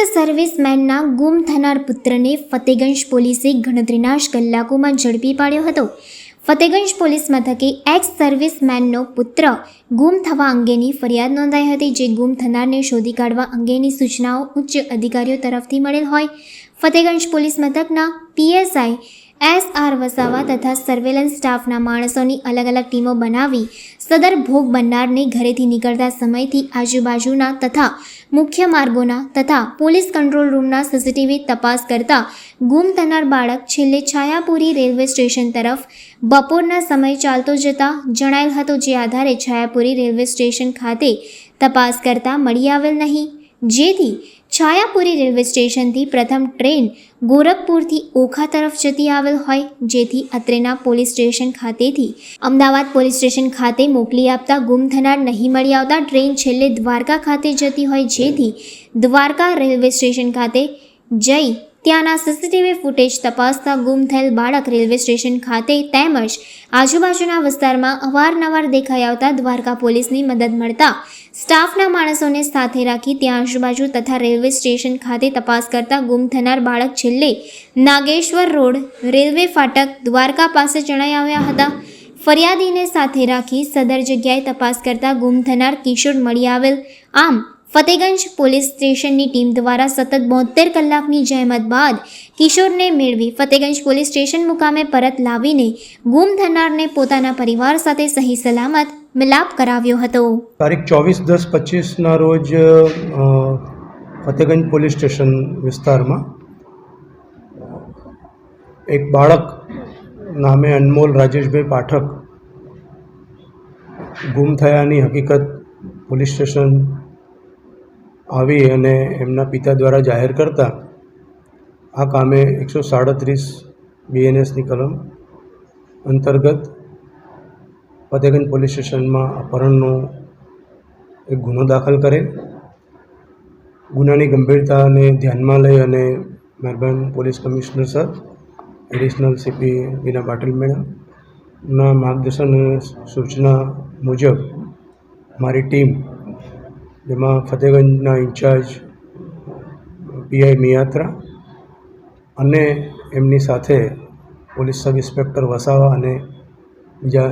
સર્વિસમેનના ગુમ થનાર પુત્રને ફતેગંજ પોલીસે ગણતરીના જ કલાકોમાં ઝડપી પાડ્યો હતો. ફતેગંજ પોલીસ મથકે એક્સ સર્વિસમેનનો પુત્ર ગુમ થવા અંગેની ફરિયાદ નોંધાઈ હતી, જે ગુમ થનારને શોધી કાઢવા અંગેની સૂચનાઓ ઉચ્ચ અધિકારીઓ તરફથી મળેલ હોય ફતેગંજ પોલીસ મથકના PSI SR વસાવા તથા સર્વેલન્સ સ્ટાફના માણસોની અલગ અલગ ટીમો બનાવી સદર ભોગ બનનારને ઘરેથી નીકળતા સમયથી આજુબાજુના તથા મુખ્ય માર્ગોના તથા પોલીસ કંટ્રોલ રૂમના CCTV તપાસ કરતા ગુમ થનાર બાળક છેલ્લે છાયાપુરી રેલવે સ્ટેશન તરફ બપોરના સમય ચાલતો જતા જણાયેલ હતો, જે આધારે છાયાપુરી રેલવે સ્ટેશન ખાતે તપાસ કરતા મળી આવેલ નહીં, જેથી છાયાપુરી રેલવે સ્ટેશનથી પ્રથમ ટ્રેન ગોરખપુરથી ઓખા તરફ જતી આવેલ હોય, જેથી અત્રેના પોલીસ સ્ટેશન ખાતેથી અમદાવાદ પોલીસ સ્ટેશન ખાતે મોકલી આપતા ગુમ થનાર નહીં મળી આવતા ટ્રેન છેલ્લે દ્વારકા ખાતે જતી હોય, જેથી દ્વારકા રેલવે સ્ટેશન ખાતે જઈ ત્યાંના CCTV ફૂટેજ તપાસતા ગુમ થયેલ બાળક રેલવે સ્ટેશન ખાતે તેમજ આજુબાજુના વિસ્તારમાં અવારનવાર દેખાઈ આવતા દ્વારકા પોલીસની મદદ મળતા સ્ટાફના માણસોને સાથે રાખી ત્યાં આજુબાજુ તથા રેલવે સ્ટેશન ખાતે તપાસ કરતા ગુમ થનાર બાળક છેલ્લે નાગેશ્વર રોડ રેલવે ફાટક દ્વારકા પાસે જણાઈ આવ્યા હતા. ફરિયાદીને સાથે રાખી સદર જગ્યાએ તપાસ કરતા ગુમ થનાર કિશોર મળી આવેલ. આમ ફતેગંજ પોલીસ સ્ટેશનની ટીમ દ્વારા સતત 72 કલાકની જહેમત બાદ કિશોરને મેળવી ફતેગંજ પોલીસ સ્ટેશન મુકામે પરત લાવીને ગુમ થનારને પોતાના પરિવાર સાથે સહી સલામત મિલાપ કરાવ્યો હતો. તારીખ 24/10/25ના રોજ ફતેગંજ પોલીસ સ્ટેશન વિસ્તારમાં એક બાળક નામે અનમોલ રાજેશભાઈ પાઠક ગુમ થયાની હકીકત પોલીસ સ્ટેશન આવી અને એમના પિતા દ્વારા જાહેર કરતા આ કામે 137 BNSની કલમ અંતર્ગત ફતેગંજ પોલીસ સ્ટેશનમાં અપહરણનો એક ગુનો દાખલ કરેલ. ગુનાની ગંભીરતાને ધ્યાનમાં લઈ અને મહેરબાન police commissioner sir, additional CP Bina Patil મેડમના માર્ગદર્શન અને સૂચના મુજબ મારી ટીમ, જેમાં ફતેગંજના ઇન્ચાર્જ PI મિયાત્રા અને એમની સાથે પોલીસ સબ ઇન્સ્પેક્ટર વસાવા અને બીજા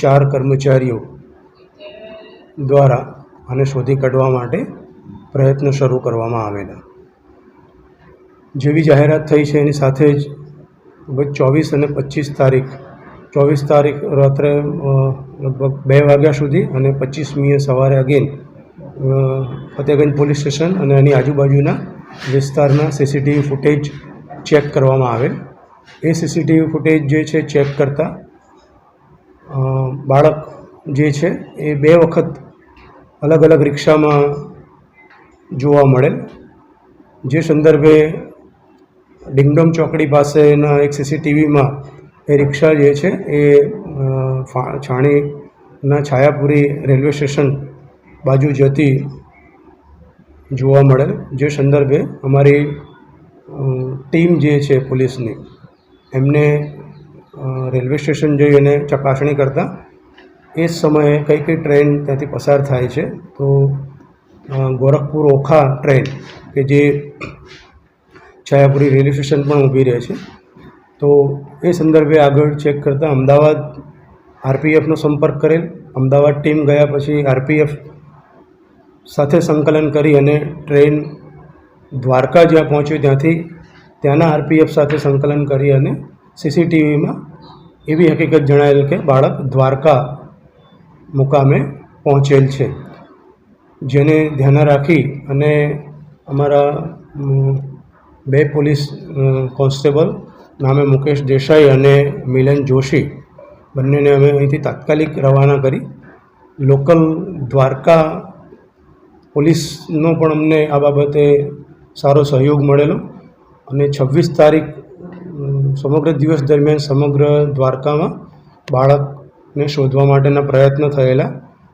4 કર્મચારીઓ દ્વારા આને શોધી કાઢવા માટે પ્રયત્ન શરૂ કરવામાં આવેલા. જેવી જાહેરાત થઈ છે એની સાથે જ 24 અને 25 તારીખ 24 તારીખ રાત્રે લગભગ 2 વાગ્યા સુધી અને 25મીએ સવારે અગેન ફતેગંજ પોલીસ સ્ટેશન અને એની આજુબાજુના વિસ્તારના CCTV ફૂટેજ ચેક કરવામાં આવેલ. એ CCTV ફૂટેજ જે છે ચેક કરતાં બાળક જે છે એ 2 વખત અલગ અલગ રિક્ષામાં જોવા મળેલ, જે સંદર્ભે ડિંગડોમ ચોકડી પાસેના એક CCTVમાં એ રિક્ષા જે છે એ છાણીના છાયાપુરી રેલવે સ્ટેશન બાજુ જતી જોવા મળેલ, જે સંદર્ભે અમારી ટીમ જે છે પોલીસની એમને રેલવે સ્ટેશન જઈ અને ચકાસણી કરતાં એ સમયે કઈ ટ્રેન ત્યાંથી પસાર થાય છે, તો ગોરખપુર ઓખા ટ્રેન કે જે છાયાપુરી રેલવે સ્ટેશન પણ ઊભી રહે છે, તો એ સંદર્ભે આગળ ચેક કરતાં અમદાવાદ RPFનો સંપર્ક કરેલ. અમદાવાદ ટીમ ગયા પછી RPF સાથે સંકલન કરી અને ટ્રેન દ્વારકા જ્યાં પહોંચ્યું ત્યાંના RPF સાથે સંકલન કરી અને CCTVમાં એવી હકીકત જણાયેલ કે બાળક દ્વારકા મુકામે પહોંચેલ છે, જેને ધ્યાને રાખી અને અમારા 2 પોલીસ કોન્સ્ટેબલ નામે મુકેશ દેસાઈ અને મિલન જોશી બંનેને અમે અહીંથી તાત્કાલિક રવાના કરી. લોકલ દ્વારકા પોલીસનો પણ અમને આ બાબતે સારો સહયોગ મળેલો અને 26 તારીખ સમગ્ર દિવસ દરમિયાન સમગ્ર દ્વારકામાં બાળકને શોધવા માટેના પ્રયત્ન થયેલા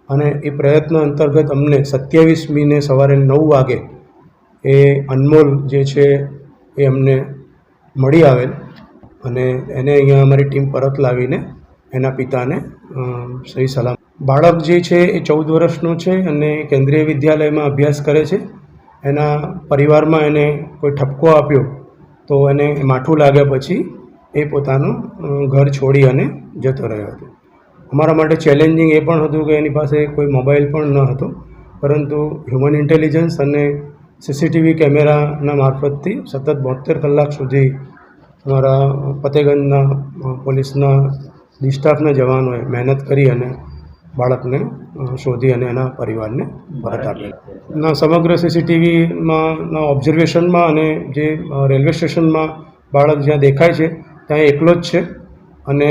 અને એ પ્રયત્ન અંતર્ગત અમને 27મીને સવારે 9 વાગે એ અનમોલ જે છે એ અમને મળી આવેલ અને એને અહીંયા અમારી ટીમ પરત લાવીને એના પિતાને સહી સલામત. બાળક જે છે એ 14 વર્ષનો છે અને કેન્દ્રીય વિદ્યાલયમાં અભ્યાસ કરે છે એના પરિવારમાં એને કોઈ ઠપકો આપ્યો તો એને માઠું લાગ્યા પછી એ પોતાનું ઘર છોડી અને જતો રહ્યો હતો. અમારા માટે ચેલેન્જિંગ એ પણ હતું કે એની પાસે કોઈ મોબાઈલ પણ ન હતો, પરંતુ હ્યુમન ઇન્ટેલિજન્સ અને સીસીટીવી કેમેરાના મારફતથી સતત 72 કલાક સુધી અમારા ફતેગંજના પોલીસના ડિસ્ટાફના જવાનોએ મહેનત કરી અને બાળકને શોધી અને એના પરિવારને પરત આપેલા. સમગ્ર સીસીટીવીમાં ઓબ્ઝર્વેશનમાં અને જે રેલવે સ્ટેશનમાં બાળક જ્યાં દેખાય છે ત્યાં એકલો જ છે. અને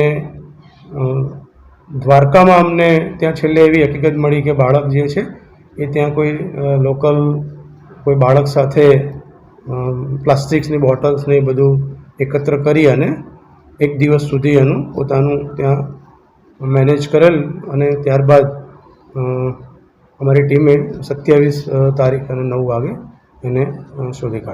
દ્વારકામાં અમને ત્યાં છેલ્લે એવી હકીકત મળી કે બાળક જે છે એ ત્યાં કોઈ લોકલ કોઈ બાળક સાથે પ્લાસ્ટિક્સની બોટલ્સને એ બધું એકત્ર કરી અને એક દિવસ સુધી એનું પોતાનું ત્યાં મેનેજ કરેલ અને ત્યારબાદ અમારી ટીમે 27 તારીખ અને 9 વાગે એને શોધી કાઢ્યો.